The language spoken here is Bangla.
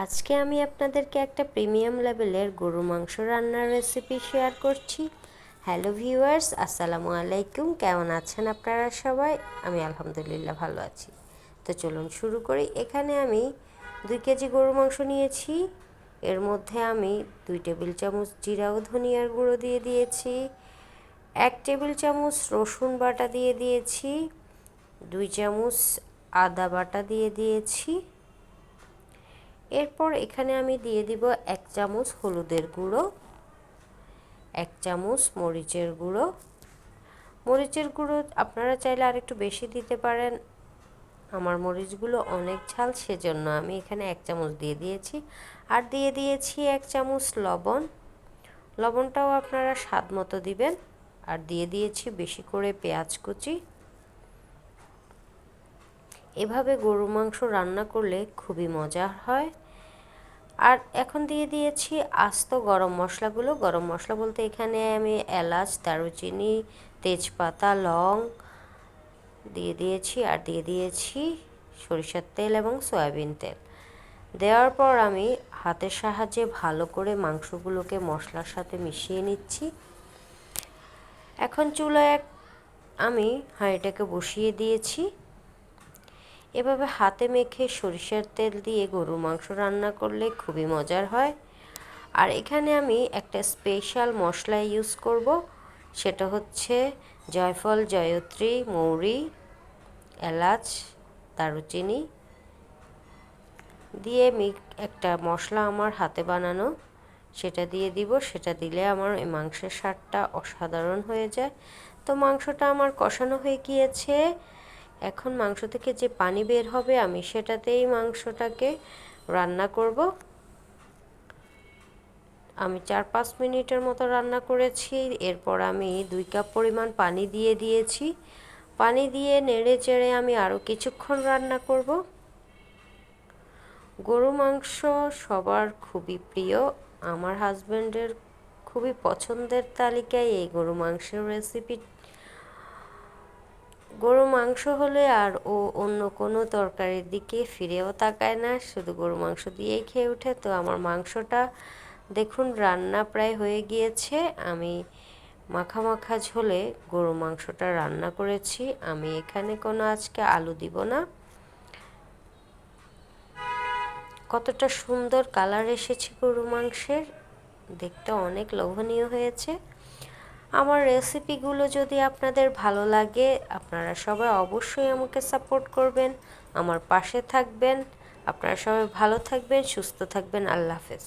আজকে আমি আপনাদেরকে একটা প্রিমিয়াম লেভেলের গরুর মাংস রান্নার রেসিপি শেয়ার করছি। হ্যালো ভিউয়ার্স, আসসালামু আলাইকুম। কেমন আছেন আপনারা সবাই? আমি আলহামদুলিল্লাহ ভালো আছি। তো চলুন শুরু করি। এখানে আমি 2 কেজি গরুর মাংস নিয়েছি। এর মধ্যে আমি 2 টেবিল চামচ জিরা ও ধনিয়ার গুঁড়ো দিয়ে দিয়েছি, 1 টেবিল চামচ রসুন বাটা দিয়ে দিয়েছি, 2 চামচ আদা বাটা দিয়ে দিয়েছি। এরপর এখানে আমি দিয়ে দিব 1 চামচ হলুদের গুঁড়ো, 1 চামচ মরিচের গুঁড়ো। মরিচের গুঁড়ো আপনারা চাইলে আরেকটু বেশি দিতে পারেন। আমার মরিচগুলো অনেক ঝাল, সেজন্য আমি এখানে 1 চামচ দিয়ে দিয়েছি। আর দিয়ে দিয়েছি 1 চামচ লবণ। লবণটাও আপনারা স্বাদ মতো দিবেন। আর দিয়ে দিয়েছি বেশি করে পেঁয়াজ কুচি। এভাবে গরুর মাংস রান্না করলে খুবই মজা হয়। আর এখন দিয়ে দিয়েছি আস্ত গরম মশলাগুলো। গরম মশলা বলতে এখানে আমি এলাচ, দারুচিনি, তেজপাতা, লং দিয়ে দিয়েছি। আর দিয়ে দিয়েছি সরিষার তেল এবং সয়াবিন তেল। দেওয়ার পর আমি হাতের সাহায্যে ভালো করে মাংসগুলোকে মশলার সাথে মিশিয়ে নিচ্ছি। এখন চুলায় আমি হাঁড়িটাকে বসিয়ে দিয়েছি। এভাবে হাতে মেখে সরিষার তেল দিয়ে গরুর মাংস রান্না করলে খুবই মজার হয়। আর এখানে আমি একটা স্পেশাল মশলা ইউজ করব, সেটা হচ্ছে জয়ফল, জয়ত্রী, মৌরি, এলাচ, দারুচিনি দিয়ে একটা মশলা আমার হাতে বানানো, সেটা দিয়ে দিব। সেটা দিলে আমার এই মাংসের স্বাদটা অসাধারণ হয়ে যায়। তো মাংসটা আমার কষানো হয়ে গিয়েছে। এখন মাংস থেকে যে পানি বের হবে আমি সেটাতেই মাংসটাকে রান্না করব। আমি 4-5 মিনিটের মতো রান্না করেছি। এরপর আমি 2 কাপ পরিমাণ পানি দিয়ে দিয়েছি। পানি দিয়ে নেড়ে চেড়ে আমি আরও কিছুক্ষণ রান্না করব। গরু মাংস সবার খুবই প্রিয়। আমার হাজব্যান্ডের খুবই পছন্দের তালিকায় এই গরু মাংসের রেসিপি। গরু মাংস হলে আর ও অন্য কোনো তরকারির দিকে ফিরেও তাকায় না, শুধু গরু মাংস দিয়েই খেয়ে ওঠে। তো আমার মাংসটা দেখুন রান্না প্রায় হয়ে গিয়েছে। আমি মাখা মাখা ঝোলে গরু মাংসটা রান্না করেছি। আমি এখানে কোনো আজকে আলু দিব না। কতটা সুন্দর কালার এসেছে গরু মাংসের, দেখতে অনেক লোভনীয় হয়েছে। আমার রেসিপিগুলো যদি আপনাদের ভালো লাগে, আপনারা সবাই অবশ্যই আমাকে সাপোর্ট করবেন, আমার পাশে থাকবেন। আপনারা সবাই ভালো থাকবেন, সুস্থ থাকবেন। আল্লাহ হাফেজ।